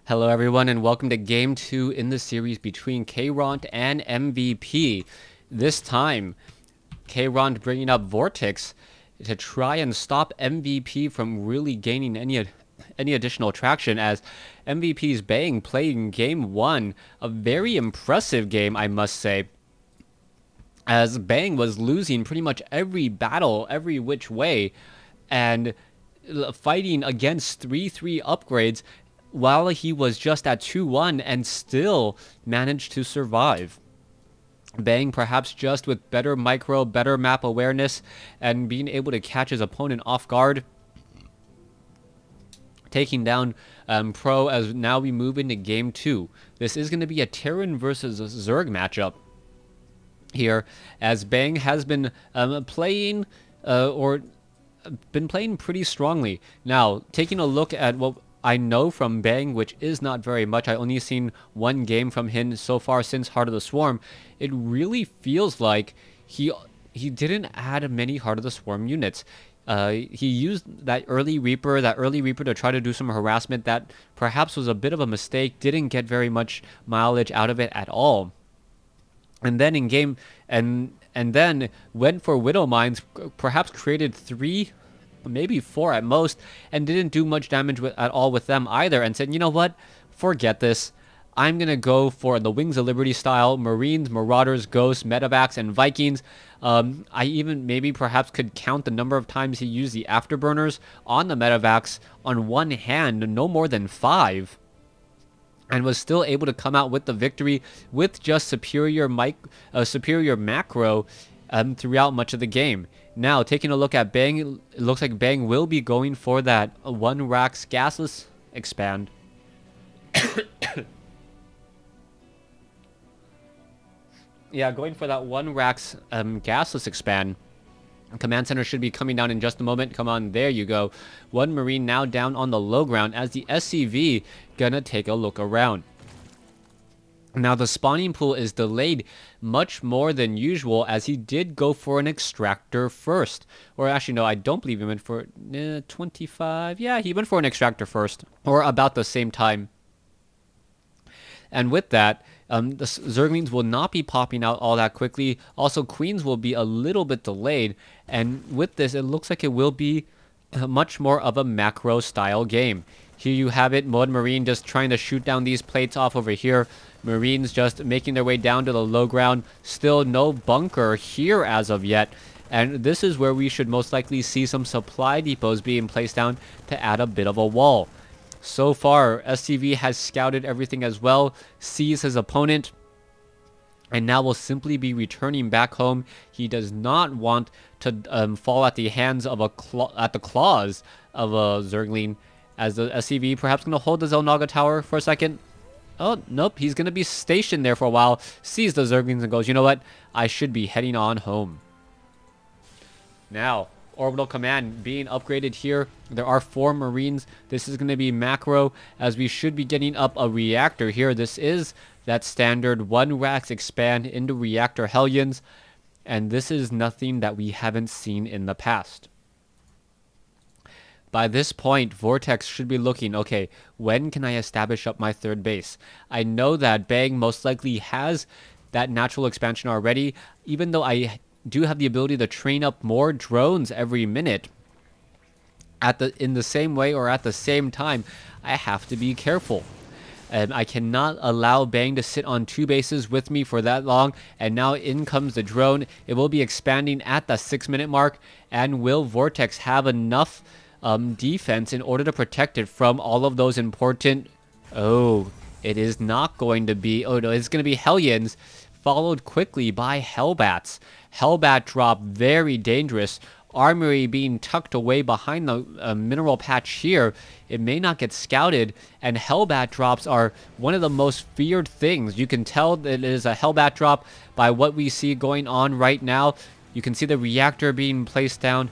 Hello everyone and welcome to Game 2 in the series between Karon3 and MVP. This time, Karon3 bringing up Vortex to try and stop MVP from really gaining any additional traction, as MVP's Bang played in Game 1, a very impressive game I must say, as Bang was losing pretty much every battle, every which way, and fighting against 3-3 upgrades while he was just at 2-1 and still managed to survive. Bang, perhaps just with better micro, better map awareness, and being able to catch his opponent off guard, taking down Pro as now we move into Game 2. This is going to be a Terran versus Zerg matchup here, as Bang has been playing pretty strongly. Now, taking a look at what I know from Bang, which is not very much. I only seen one game from him so far since Heart of the Swarm. It really feels like he didn't add many Heart of the Swarm units. He used that early Reaper to try to do some harassment that perhaps was a bit of a mistake. Didn't get very much mileage out of it at all. And then in game and then went for Widow Mines, perhaps created 3, maybe 4 at most, and didn't do much damage at all with them either, and said, you know what, forget this. I'm going to go for the Wings of Liberty style, Marines, Marauders, Ghosts, Medevacs, and Vikings. I even maybe perhaps could count the number of times he used the Afterburners on the Medevacs on one hand, no more than 5. And was still able to come out with the victory with just superior macro throughout much of the game. Now, taking a look at Bang, it looks like Bang will be going for that 1 Rax gasless expand. Yeah, going for that 1 Rax gasless expand. Command center should be coming down in just a moment. Come on, there you go. 1 Marine now down on the low ground, as the SCV gonna take a look around. Now, the spawning pool is delayed much more than usual, as he did go for an extractor first. Or actually, no, I don't believe he went for 25. Yeah, he went for an extractor first, or about the same time. And with that, the Zerglings will not be popping out all that quickly. Also, Queens will be a little bit delayed. And with this, it looks like it will be much more of a macro style game. Here you have it, Mod Marine just trying to shoot down these plates off over here. Marines just making their way down to the low ground. Still no bunker here as of yet. And this is where we should most likely see some supply depots being placed down to add a bit of a wall. So far, SCV has scouted everything as well, sees his opponent, and now will simply be returning back home. He does not want to fall at the hands of the claws of a Zergling, as the SCV perhaps going to hold the Zelnaga Tower for a second. Oh, nope, he's going to be stationed there for a while, sees the Zerglings and goes, you know what, I should be heading on home. Now, Orbital Command being upgraded here. There are 4 Marines. This is going to be macro, as we should be getting up a reactor here. This is that standard 1 Rax expand into reactor Hellions, and this is nothing that we haven't seen in the past. By this point, Vortex should be looking, okay, when can I establish up my 3rd base? I know that Bang most likely has that natural expansion already, even though I do have the ability to train up more drones every minute. In the same way or at the same time, I have to be careful. I cannot allow Bang to sit on 2 bases with me for that long. And now in comes the drone. It will be expanding at the 6-minute mark. And will Vortex have enough defense in order to protect it from all of those important... Oh, it is not going to be... Oh no, it's going to be Hellions, followed quickly by Hellbats. Hellbat drop, very dangerous. Armory being tucked away behind the mineral patch here. It may not get scouted, and Hellbat drops are one of the most feared things. You can tell that it is a Hellbat drop by what we see going on right now. You can see the reactor being placed down,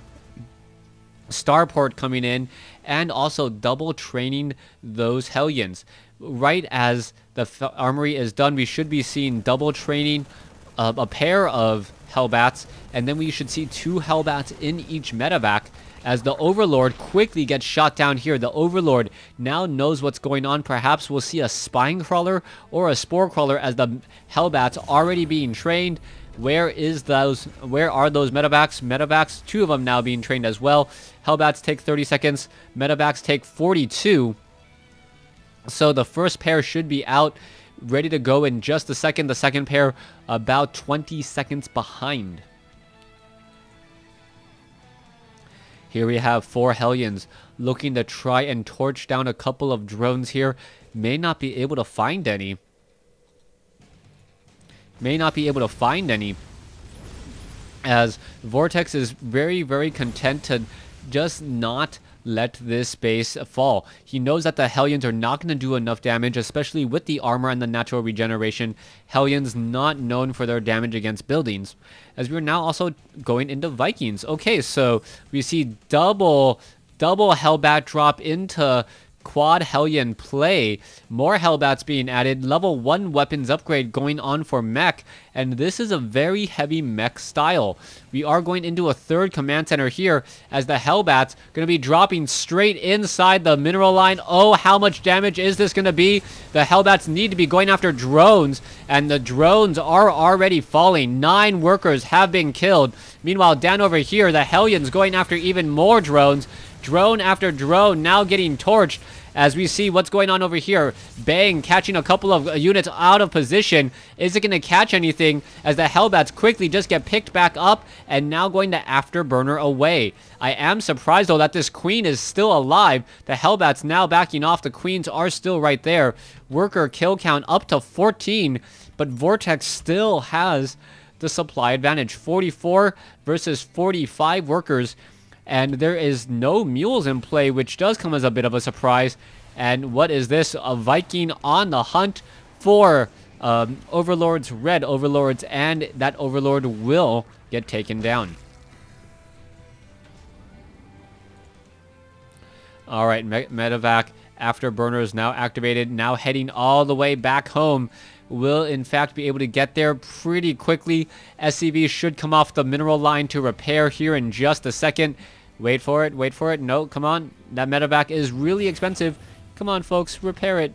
Starport coming in, and also double training those Hellions. Right as the armory is done, we should be seeing double training a pair of Hellbats, and then we should see 2 Hellbats in each medevac, as the Overlord quickly gets shot down here. The Overlord now knows what's going on. Perhaps we'll see a Spine Crawler or a Spore Crawler as the Hellbats already being trained. Where are those medevacs? Medevacs, 2 of them now being trained as well. Hellbats take 30 seconds. Medevacs take 42. So the first pair should be out, ready to go in just a second. The second pair about 20 seconds behind. Here we have 4 Hellions looking to try and torch down a couple of drones here. May not be able to find any. As Vortex is very, very content to just not let this base fall. He knows that the Hellions are not going to do enough damage, especially with the armor and the natural regeneration. Hellions not known for their damage against buildings. As we're now also going into Vikings. Okay, so we see double Hellbat drop into quad Hellion play. More Hellbats being added. Level 1 weapons upgrade going on for mech. And this is a very heavy mech style. We are going into a third command center here as the Hellbats going to be dropping straight inside the mineral line. Oh, how much damage is this going to be? The Hellbats need to be going after drones, and the drones are already falling. 9 workers have been killed. Meanwhile, down over here, the Hellions going after even more drones. Drone after drone now getting torched as we see what's going on over here. Bang, catching a couple of units out of position. Is it going to catch anything as the Hellbats quickly just get picked back up and now going to afterburner away? I am surprised though that this queen is still alive. The Hellbats now backing off. The queens are still right there. Worker kill count up to 14, but Vortex still has the supply advantage. 44 versus 45 workers. And there is no mules in play, which does come as a bit of a surprise. And what is this? A Viking on the hunt for Overlords, red Overlords, and that Overlord will get taken down. Alright, medevac afterburners now activated, now heading all the way back home. Will in fact be able to get there pretty quickly. SCV should come off the mineral line to repair here in just a second. Wait for it, wait for it. No, come on. That medevac is really expensive. Come on, folks, repair it.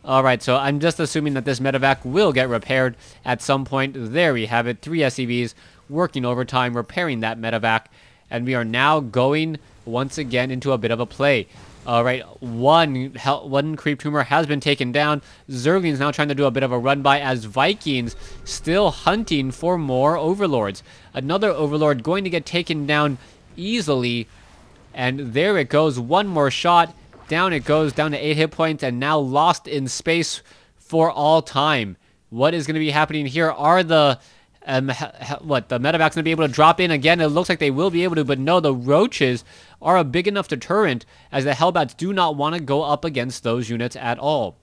Alright, so I'm just assuming that this medevac will get repaired at some point. There we have it. 3 SCVs working overtime, repairing that medevac. And we are now going once again into a bit of a play. Alright, one creep tumor has been taken down. Zergling's now trying to do a bit of a run by as Vikings still hunting for more Overlords. Another Overlord going to get taken down easily. And there it goes. One more shot. Down it goes, down to 8 hit points, and now lost in space for all time. What is going to be happening here? Are the the medevac's going to be able to drop in again? It looks like they will be able to, but no, the roaches are a big enough deterrent as the Hellbats do not want to go up against those units at all.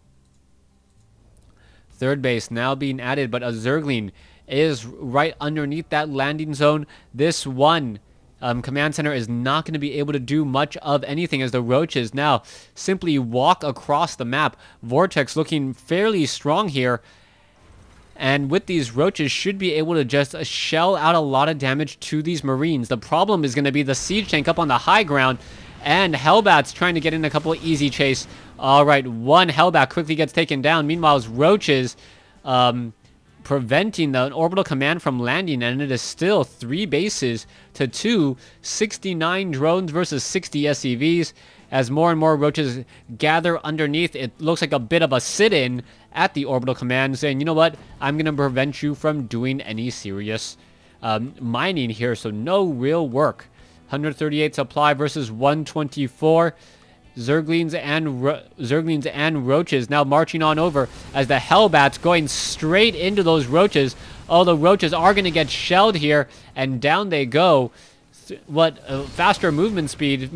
Third base now being added, but a Zergling is right underneath that landing zone. This one command center is not going to be able to do much of anything as the roaches now simply walk across the map. Vortex looking fairly strong here. And with these roaches should be able to just shell out a lot of damage to these Marines. The problem is going to be the siege tank up on the high ground and Hellbats trying to get in a couple of easy chase. Alright, one Hellbat quickly gets taken down. Meanwhile, roaches preventing the orbital command from landing, and it is still 3 bases to 2. 69 drones versus 60 SCVs. As more and more roaches gather underneath, it looks like a bit of a sit-in at the orbital command, saying, you know what, I'm going to prevent you from doing any serious mining here, so no real work. 138 supply versus 124. Zerglings and roaches now marching on over as the Hellbats going straight into those roaches. Oh, the roaches are going to get shelled here, and down they go. Faster movement speed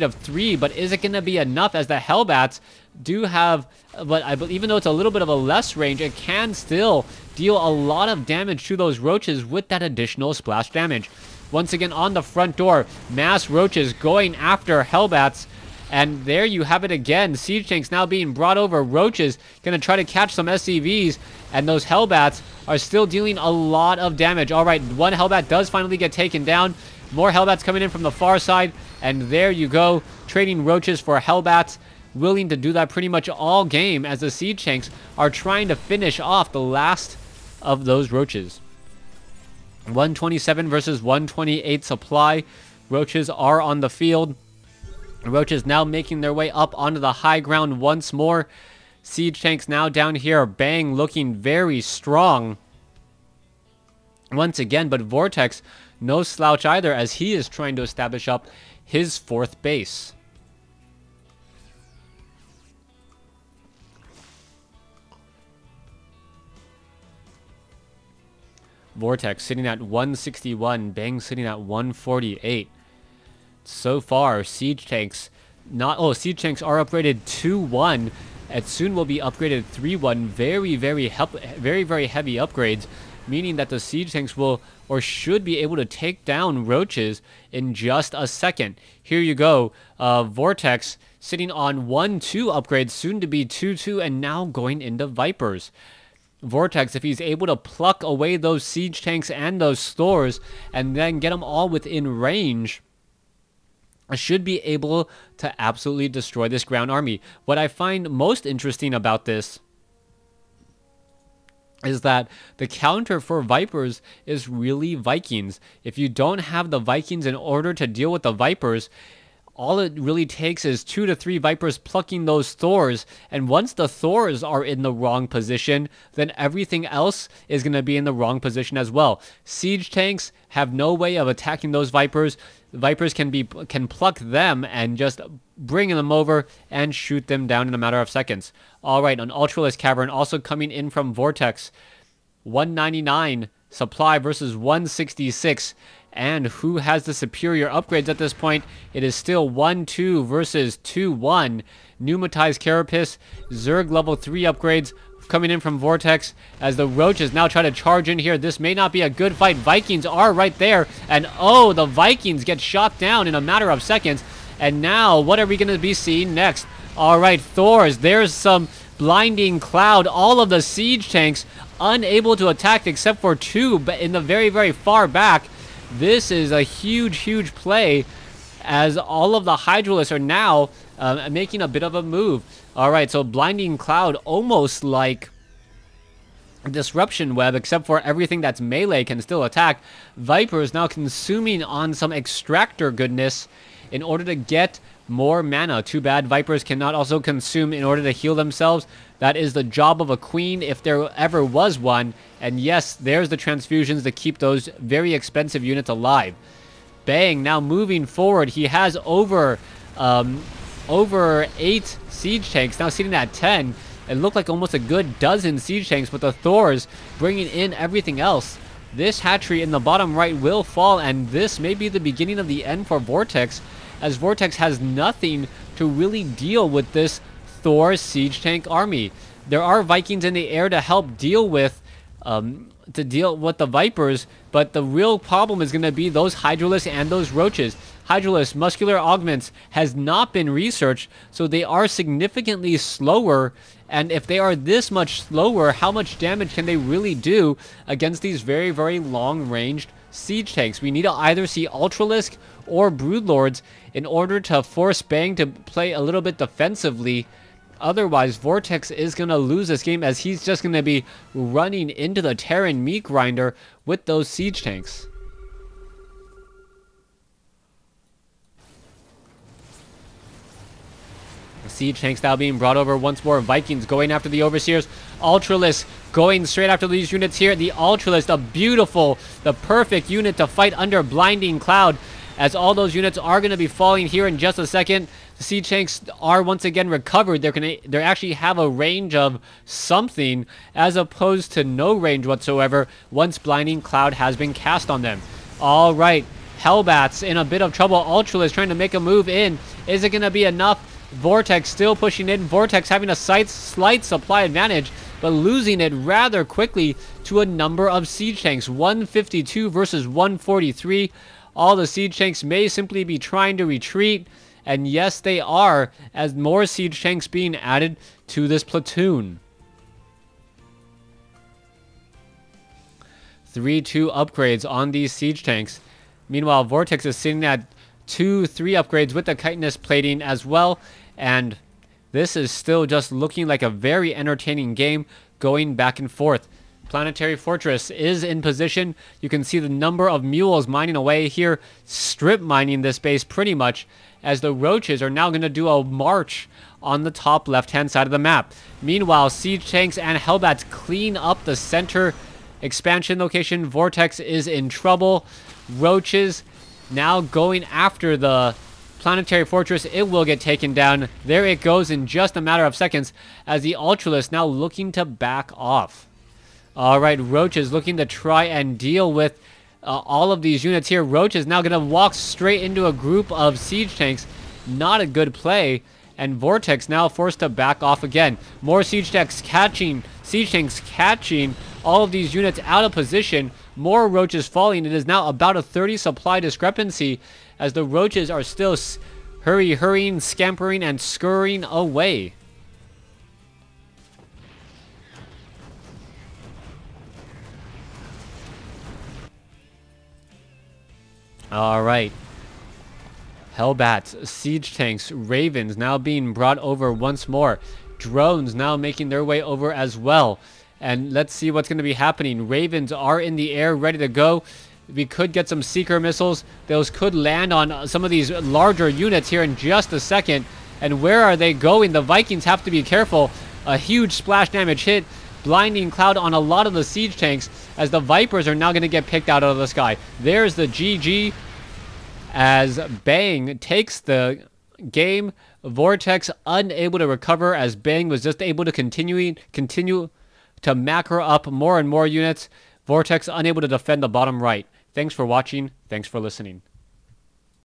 of 3, but is it going to be enough as the Hellbats do have, but I believe even though it's a little bit of a less range, it can still deal a lot of damage to those roaches with that additional splash damage. Once again on the front door, mass roaches going after Hellbats. And there you have it again. Siege tanks now being brought over. Roaches going to try to catch some SCVs. And those Hellbats are still dealing a lot of damage. Alright, one Hellbat does finally get taken down. More Hellbats coming in from the far side. And there you go. Trading Roaches for Hellbats. Willing to do that pretty much all game as the Siege Tanks are trying to finish off the last of those Roaches. 127 versus 128 supply. Roaches are on the field. Roaches now making their way up onto the high ground once more. Siege Tanks now down here. Bang looking very strong once again, but Vortex no slouch either as he is trying to establish up his 4th base. Vortex sitting at 161, Bang sitting at 148. So far, Siege Tanks Siege Tanks are upgraded 2-1, and soon will be upgraded 3-1. Very very heavy upgrades, meaning that the Siege Tanks will or should be able to take down Roaches in just a second. Here you go, Vortex sitting on 1-2 upgrades, soon to be 2-2, and now going into Vipers. Vortex, if he's able to pluck away those Siege Tanks and those Thors and then get them all within range, should be able to absolutely destroy this ground army. What I find most interesting about this is that the counter for Vipers is really Vikings. If you don't have the Vikings in order to deal with the Vipers, all it really takes is 2 to 3 Vipers plucking those Thors, and once the Thors are in the wrong position, then everything else is going to be in the wrong position as well. Siege Tanks have no way of attacking those Vipers. Vipers can pluck them and just bring them over and shoot them down in a matter of seconds. Alright, an Ultralisk Cavern also coming in from Vortex. 199 supply versus 166. And who has the superior upgrades at this point? It is still 1-2 versus 2-1. Pneumatized Carapace, Zerg level 3 upgrades coming in from Vortex as the Roaches now try to charge in here. This may not be a good fight. Vikings are right there. And oh, the Vikings get shot down in a matter of seconds. And now, what are we going to be seeing next? Alright, Thors. There's some blinding cloud. All of the Siege Tanks unable to attack except for 2 but in the very, very far back. This is a huge play as all of the Hydralisks are now making a bit of a move. Alright, so Blinding Cloud almost like Disruption Web, except for everything that's melee can still attack. Vipers now consuming on some Extractor goodness in order to get more mana. Too bad Vipers cannot also consume in order to heal themselves. That is the job of a queen if there ever was one. And yes, there's the transfusions to keep those very expensive units alive. Bang, now moving forward, he has over 8 Siege Tanks, now sitting at 10. It looked like almost a good dozen Siege Tanks, with the Thors bringing in everything else. This hatchery in the bottom right will fall, and this may be the beginning of the end for Vortex, as Vortex has nothing to really deal with this Thor Siege Tank army. There are Vikings in the air to help deal with the Vipers, but the real problem is going to be those Hydralisks and those Roaches. Hydralisk muscular augments has not been researched, so they are significantly slower, and if they are this much slower, how much damage can they really do against these very, very long-ranged Siege Tanks? We need to either see Ultralisk or Broodlords in order to force Bang to play a little bit defensively. Otherwise, Vortex is going to lose this game, as he's just going to be running into the Terran meat grinder with those Siege Tanks. Siege Tanks now being brought over once more. Vikings going after the Overseers. Ultralisk going straight after these units here. The Ultralisk, the perfect unit to fight under Blinding Cloud, as all those units are going to be falling here in just a second. The Siege Tanks are once again recovered. They actually have a range of something, as opposed to no range whatsoever once Blinding Cloud has been cast on them. All right, Hellbats in a bit of trouble. Ultralisk trying to make a move in. Is it going to be enough? Vortex still pushing in. Vortex having a slight supply advantage, but losing it rather quickly to a number of Siege Tanks. 152 versus 143. All the Siege Tanks may simply be trying to retreat, and yes, they are, as more Siege Tanks being added to this platoon. 3-2 upgrades on these Siege Tanks. Meanwhile, Vortex is sitting at 2-3 upgrades with the chitinous plating as well. And this is still just looking like a very entertaining game going back and forth. Planetary Fortress is in position. You can see the number of mules mining away here, strip mining this base pretty much, as the roaches are now going to do a march on the top left-hand side of the map. Meanwhile, siege tanks and hellbats clean up the center expansion location. Vortex is in trouble. Roaches now going after the Planetary Fortress. It will get taken down. There it goes in just a matter of seconds, as the Ultralisk now looking to back off. Alright, Roach is looking to try and deal with all of these units here. Roach is now going to walk straight into a group of siege tanks. Not a good play. And Vortex now forced to back off again. More siege tanks catching all of these units out of position. More roaches falling. It is now about a 30 supply discrepancy, as the roaches are still hurrying, scampering, and scurrying away. Alright. Hellbats, siege tanks, ravens now being brought over once more. Drones now making their way over as well. And let's see what's going to be happening. Ravens are in the air, ready to go. We could get some seeker missiles. Those could land on some of these larger units here in just a second. And where are they going? The Vikings have to be careful. A huge splash damage hit. Blinding cloud on a lot of the siege tanks, as the Vipers are now going to get picked out of the sky. There's the GG, as Bang takes the game. Vortex unable to recover, as Bang was just able to continue to macro up more and more units. Vortex unable to defend the bottom right. Thanks for watching. Thanks for listening.